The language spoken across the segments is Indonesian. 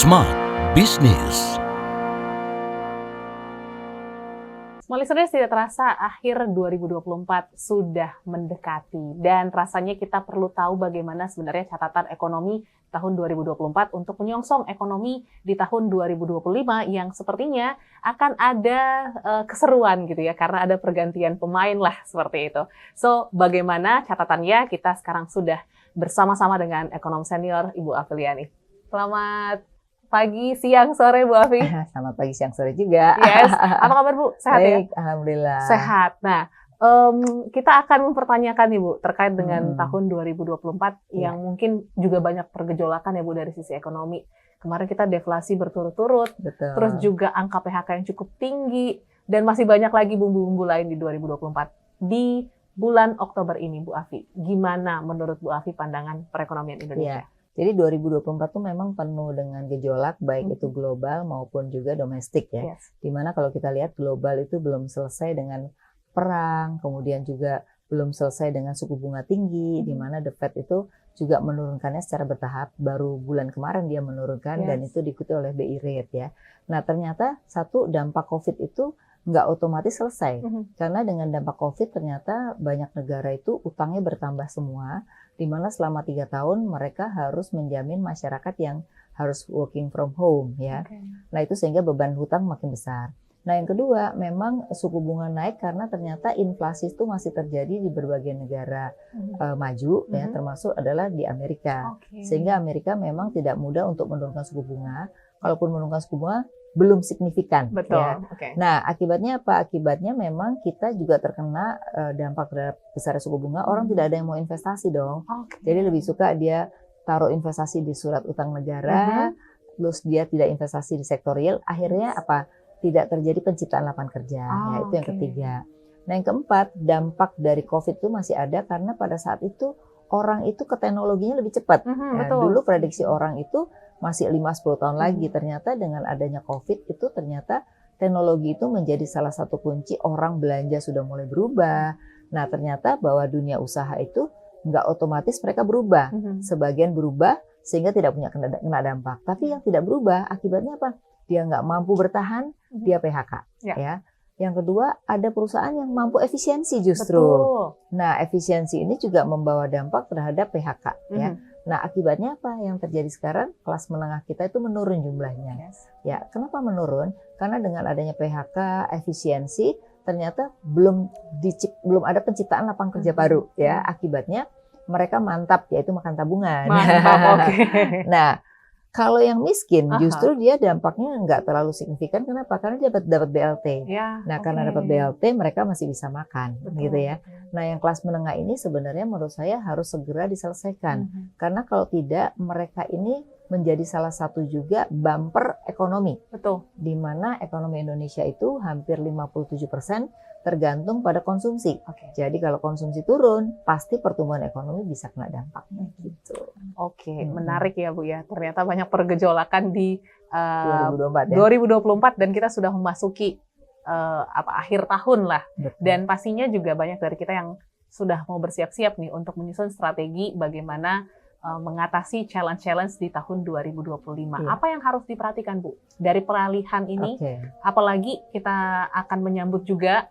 Smart Business. Smart listeners, tidak terasa akhir 2024 sudah mendekati dan rasanya kita perlu tahu bagaimana sebenarnya catatan ekonomi tahun 2024 untuk menyongsong ekonomi di tahun 2025 yang sepertinya akan ada keseruan gitu ya, karena ada pergantian pemain lah seperti itu. So, bagaimana catatannya? Kita sekarang sudah bersama-sama dengan ekonom senior Ibu Afiliani. Selamat pagi, siang, sore Bu Afi. Selamat pagi, siang, sore juga. Yes. Apa kabar Bu? Sehat Baik, ya? alhamdulillah. Sehat. Nah, kita akan mempertanyakan nih Bu, terkait dengan tahun 2024 yang mungkin juga banyak pergejolakan ya Bu dari sisi ekonomi. Kemarin kita deflasi berturut-turut, Betul. terus juga angka PHK yang cukup tinggi, dan masih banyak lagi bumbu-bumbu lain di 2024. Di bulan Oktober ini Bu Afi, gimana menurut Bu Afi pandangan perekonomian Indonesia? Ya. Jadi 2024 tuh memang penuh dengan gejolak, baik itu global maupun juga domestik ya. Yes. Dimana kalau kita lihat global itu belum selesai dengan perang, kemudian juga belum selesai dengan suku bunga tinggi, di mana The Fed itu juga menurunkannya secara bertahap. Baru bulan kemarin dia menurunkan dan itu diikuti oleh BI rate ya. Nah ternyata satu, dampak COVID itu nggak otomatis selesai. Karena dengan dampak COVID ternyata banyak negara itu utangnya bertambah semua, di mana selama 3 tahun mereka harus menjamin masyarakat yang harus working from home ya. Nah itu sehingga beban hutang makin besar. Nah yang kedua, memang suku bunga naik karena ternyata inflasi itu masih terjadi di berbagai negara maju ya, termasuk adalah di Amerika. Sehingga Amerika memang tidak mudah untuk menurunkan suku bunga. Kalaupun menurunkan suku bunga belum signifikan. Betul. Ya. Nah, akibatnya apa? Akibatnya memang kita juga terkena dampak terhadap besar suku bunga. Orang tidak ada yang mau investasi dong. Jadi lebih suka dia taruh investasi di surat utang negara, terus dia tidak investasi di sektor real. Akhirnya apa? Tidak terjadi penciptaan lapangan kerja. Ya, itu yang ketiga. Nah, yang keempat, dampak dari COVID itu masih ada karena pada saat itu orang itu ke teknologinya lebih cepat. Dulu prediksi orang itu masih 5-10 tahun lagi. Ternyata dengan adanya COVID itu ternyata teknologi itu menjadi salah satu kunci orang belanja sudah mulai berubah. Nah ternyata bahwa dunia usaha itu nggak otomatis mereka berubah. Sebagian berubah sehingga tidak punya kena dampak. Tapi yang tidak berubah akibatnya apa? Dia nggak mampu bertahan, dia PHK. Ya. Yang kedua, ada perusahaan yang mampu efisiensi justru. Betul. Nah, efisiensi ini juga membawa dampak terhadap PHK. Ya. Nah, akibatnya apa yang terjadi sekarang? Kelas menengah kita itu menurun jumlahnya. Ya, kenapa menurun? Karena dengan adanya PHK, efisiensi, ternyata belum ada penciptaan lapangan kerja baru. Ya, akibatnya mereka mantap, yaitu makan tabungan. Mantap, Nah, kalau yang miskin justru dia dampaknya nggak terlalu signifikan. Kenapa? Karena dia dapat BLT. Nah, karena dapat BLT mereka masih bisa makan, gitu ya. Nah, yang kelas menengah ini sebenarnya menurut saya harus segera diselesaikan. Karena kalau tidak, mereka ini menjadi salah satu juga bumper ekonomi. Betul. Di mana ekonomi Indonesia itu hampir 57% tergantung pada konsumsi. Jadi kalau konsumsi turun, pasti pertumbuhan ekonomi bisa kena dampaknya gitu. Menarik ya Bu ya. Ternyata banyak pergejolakan di 2024 ya. 2024 dan kita sudah memasuki akhir tahun lah. Dan pastinya juga banyak dari kita yang sudah mau bersiap-siap nih untuk menyusun strategi bagaimana mengatasi challenge-challenge di tahun 2025. Apa yang harus diperhatikan Bu dari peralihan ini? Apalagi kita akan menyambut juga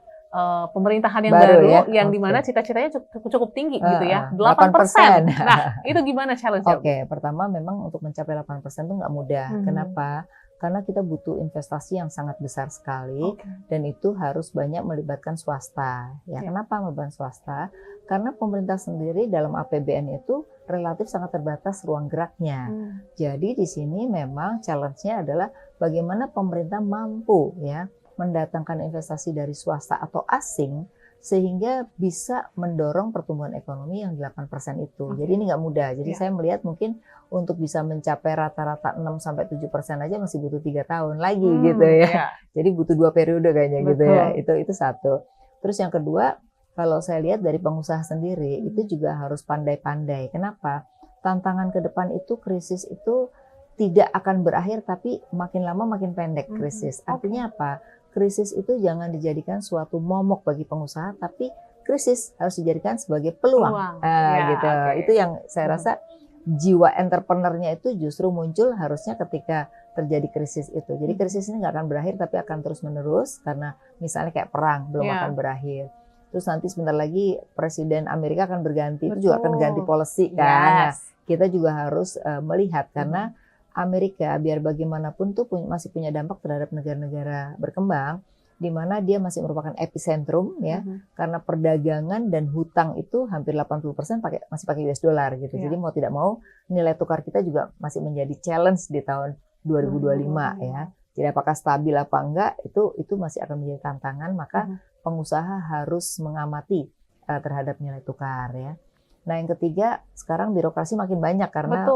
pemerintahan yang baru ya? Yang dimana cita-citanya cukup tinggi gitu ya, 8%. Nah, itu gimana challenge-nya? Pertama memang untuk mencapai 8% itu nggak mudah. Kenapa? Karena kita butuh investasi yang sangat besar sekali dan itu harus banyak melibatkan swasta. Ya, kenapa melibatkan swasta? Karena pemerintah sendiri dalam APBN itu relatif sangat terbatas ruang geraknya. Jadi di sini memang challenge-nya adalah bagaimana pemerintah mampu ya mendatangkan investasi dari swasta atau asing sehingga bisa mendorong pertumbuhan ekonomi yang 8% itu. Jadi ini nggak mudah. Jadi saya melihat mungkin untuk bisa mencapai rata-rata 6-7% aja masih butuh 3 tahun lagi gitu ya. Jadi butuh 2 periode kayaknya gitu ya. Itu satu. Terus yang kedua, kalau saya lihat dari pengusaha sendiri itu juga harus pandai-pandai. Kenapa? Tantangan ke depan itu krisis itu tidak akan berakhir tapi makin lama makin pendek krisis. Artinya apa? Krisis itu jangan dijadikan suatu momok bagi pengusaha, tapi krisis harus dijadikan sebagai peluang. Gitu. Itu yang saya rasa jiwa entrepreneurnya itu justru muncul harusnya ketika terjadi krisis itu. Jadi krisis ini nggak akan berakhir tapi akan terus menerus karena misalnya kayak perang belum akan berakhir. Terus nanti sebentar lagi Presiden Amerika akan berganti, itu juga akan ganti policy kan. Nah, kita juga harus melihat karena Amerika biar bagaimanapun tuh masih punya dampak terhadap negara-negara berkembang, di mana dia masih merupakan epicentrum ya, karena perdagangan dan hutang itu hampir 80% masih pakai US dollar gitu. Jadi mau tidak mau nilai tukar kita juga masih menjadi challenge di tahun 2025 ya. Jadi apakah stabil apa enggak itu masih akan menjadi tantangan, maka pengusaha harus mengamati terhadap nilai tukar ya. Nah, yang ketiga sekarang birokrasi makin banyak karena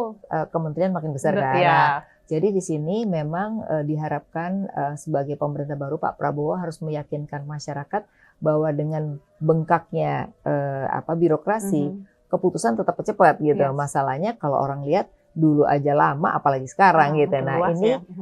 kementerian makin besar kan. Nah, jadi di sini memang diharapkan sebagai pemerintah baru Pak Prabowo harus meyakinkan masyarakat bahwa dengan bengkaknya birokrasi, keputusan tetap cepat gitu. Masalahnya kalau orang lihat dulu aja lama, apalagi sekarang gitu. Nah,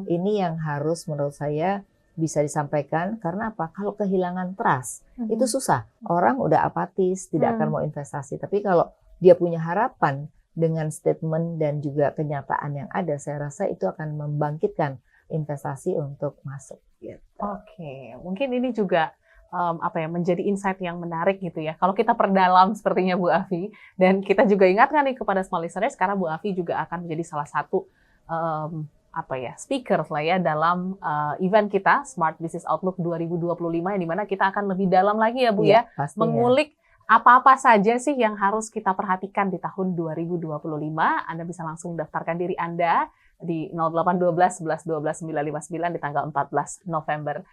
ini yang harus menurut saya bisa disampaikan karena apa? Kalau kehilangan trust itu susah. Orang udah apatis, tidak akan mau investasi. Tapi kalau dia punya harapan dengan statement dan juga kenyataan yang ada, saya rasa itu akan membangkitkan investasi untuk masuk. Gitu. Oke, mungkin ini juga menjadi insight yang menarik gitu ya. Kalau kita perdalam sepertinya Bu Afi, dan kita juga ingatkan nih kepada small listeners, karena Bu Afi juga akan menjadi salah satu speaker lah ya dalam event kita Smart Business Outlook 2025 yang dimana kita akan lebih dalam lagi ya Bu ya, mengulik apa-apa saja sih yang harus kita perhatikan di tahun 2025. Anda bisa langsung daftarkan diri Anda di 0812 11 12 959 di tanggal 14 November.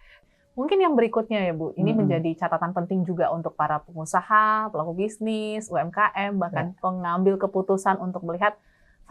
Mungkin yang berikutnya ya Bu, ini menjadi catatan penting juga untuk para pengusaha, pelaku bisnis, UMKM, bahkan pengambil keputusan untuk melihat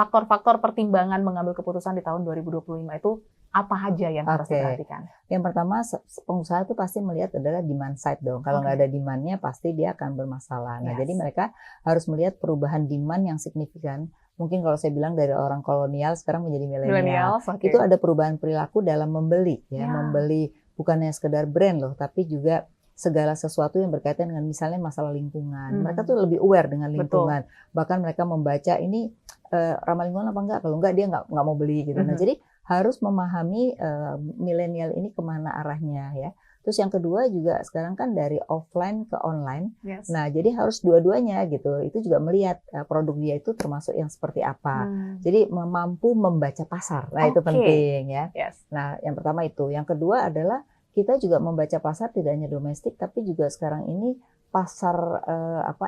faktor-faktor pertimbangan mengambil keputusan di tahun 2025 itu apa aja yang harus diperhatikan? Yang pertama, pengusaha itu pasti melihat adalah demand side dong. Kalau nggak ada demand-nya, pasti dia akan bermasalah. Nah, jadi mereka harus melihat perubahan demand yang signifikan. Mungkin kalau saya bilang dari orang kolonial sekarang menjadi milenial, itu ada perubahan perilaku dalam membeli. Membeli bukannya sekedar brand loh, tapi juga segala sesuatu yang berkaitan dengan misalnya masalah lingkungan. Mereka tuh lebih aware dengan lingkungan. Bahkan mereka membaca ini ramah lingkungan apa enggak. Kalau enggak dia nggak mau beli gitu. Nah, jadi harus memahami milenial ini kemana arahnya ya. Terus yang kedua juga sekarang kan dari offline ke online. Nah, jadi harus dua-duanya gitu. Itu juga melihat produk dia itu termasuk yang seperti apa. Jadi mampu membaca pasar. Nah, itu penting ya. Nah, yang pertama itu. Yang kedua adalah kita juga membaca pasar tidak hanya domestik tapi juga sekarang ini pasar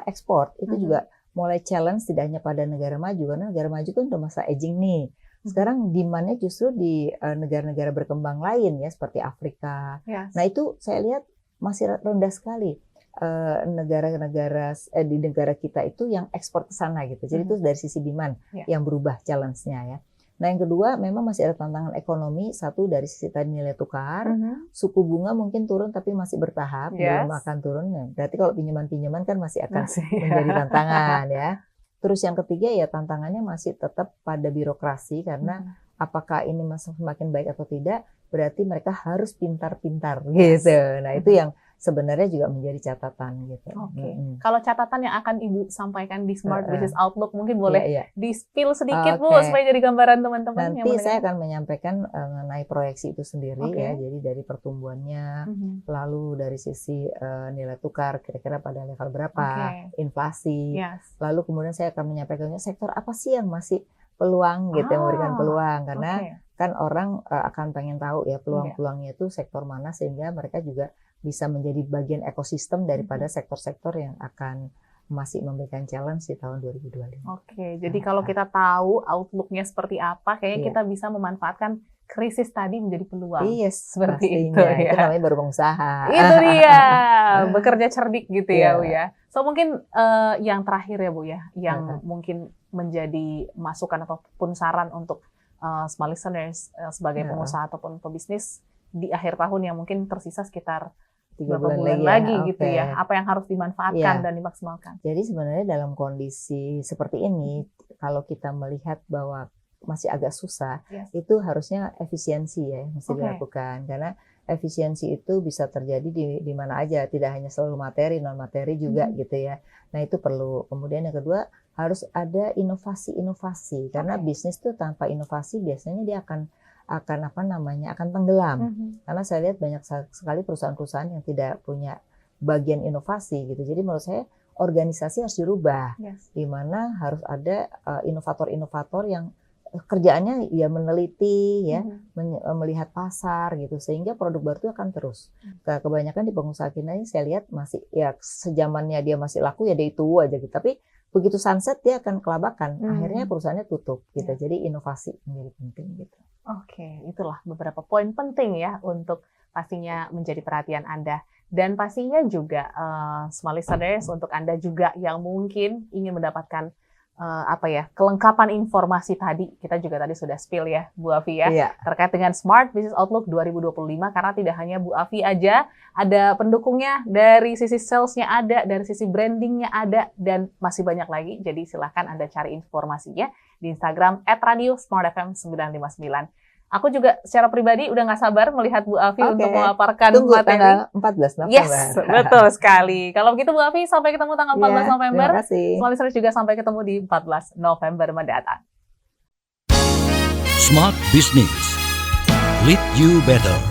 ekspor itu juga mulai challenge tidak hanya pada negara maju karena negara maju kan udah masa aging nih. Sekarang demand-nya justru di negara-negara berkembang lain ya seperti Afrika. Nah, itu saya lihat masih rendah sekali negara-negara di negara kita itu yang ekspor ke sana gitu. Jadi itu dari sisi demand yang berubah challenge-nya ya. Nah, yang kedua memang masih ada tantangan ekonomi. Satu dari sisi tadi nilai tukar, suku bunga mungkin turun tapi masih bertahap, belum akan turun. Berarti kalau pinjaman-pinjaman kan masih akan menjadi tantangan ya. Terus yang ketiga ya tantangannya masih tetap pada birokrasi karena apakah ini masih semakin baik atau tidak, berarti mereka harus pintar-pintar gitu. Nah, itu yang sebenarnya juga menjadi catatan gitu. Kalau catatan yang akan Ibu sampaikan di Smart Business Outlook mungkin boleh di-spill sedikit Bu supaya jadi gambaran teman-teman. Nanti saya akan menyampaikan mengenai proyeksi itu sendiri ya. Jadi dari pertumbuhannya, lalu dari sisi nilai tukar kira-kira pada level berapa, inflasi. Lalu kemudian saya akan menyampaikannya sektor apa sih yang masih peluang gitu, yang memberikan peluang karena kan orang akan pengen tahu ya peluang-peluangnya itu sektor mana sehingga mereka juga bisa menjadi bagian ekosistem daripada sektor-sektor yang akan masih memberikan challenge di tahun 2025. Jadi kalau kita tahu outlook-nya seperti apa, kayaknya kita bisa memanfaatkan krisis tadi menjadi peluang. Seperti itu ya. Itu namanya baru pengusaha. Itu dia, bekerja cerdik gitu ya Bu ya. So mungkin yang terakhir ya Bu ya, yang mungkin menjadi masukan ataupun saran untuk small listeners sebagai pengusaha ataupun pebisnis di akhir tahun yang mungkin tersisa sekitar 3 bulan lagi gitu ya. Apa yang harus dimanfaatkan dan dimaksimalkan? Jadi sebenarnya dalam kondisi seperti ini, kalau kita melihat bahwa masih agak susah, itu harusnya efisiensi ya mesti dilakukan. Karena efisiensi itu bisa terjadi di mana aja, tidak hanya selalu materi, non materi juga gitu ya. Nah, itu perlu. Kemudian yang kedua harus ada inovasi-inovasi karena bisnis itu tanpa inovasi biasanya dia akan akan tenggelam. Karena saya lihat banyak sekali perusahaan-perusahaan yang tidak punya bagian inovasi gitu. Jadi menurut saya organisasi harus dirubah, di mana harus ada inovator-inovator yang kerjaannya ya meneliti, ya melihat pasar gitu, sehingga produk baru itu akan terus. Kebanyakan di pengusaha kita ini saya lihat masih ya sejamannya dia masih laku ya dia itu aja gitu. Tapi begitu sunset dia akan kelabakan, akhirnya perusahaannya tutup gitu. Jadi inovasi menjadi penting gitu. Oke, itulah beberapa poin penting ya untuk pastinya menjadi perhatian Anda. Dan pastinya juga small listeners, untuk Anda juga yang mungkin ingin mendapatkan kelengkapan informasi tadi, kita juga tadi sudah spill ya Bu Afi ya, terkait dengan Smart Business Outlook 2025, karena tidak hanya Bu Afi aja, ada pendukungnya, dari sisi salesnya ada, dari sisi brandingnya ada, dan masih banyak lagi. Jadi silahkan Anda cari informasinya di Instagram @radiosmartfm959. Aku juga secara pribadi udah nggak sabar melihat Bu Afi untuk memaparkan Tunggu materi. Tanggal 14 November. Yes, betul sekali. Kalau begitu Bu Afi, sampai ketemu tanggal 14 November. Terima kasih. Semua listeners juga sampai ketemu di 14 November mendatang. Smart Business. Lead you better.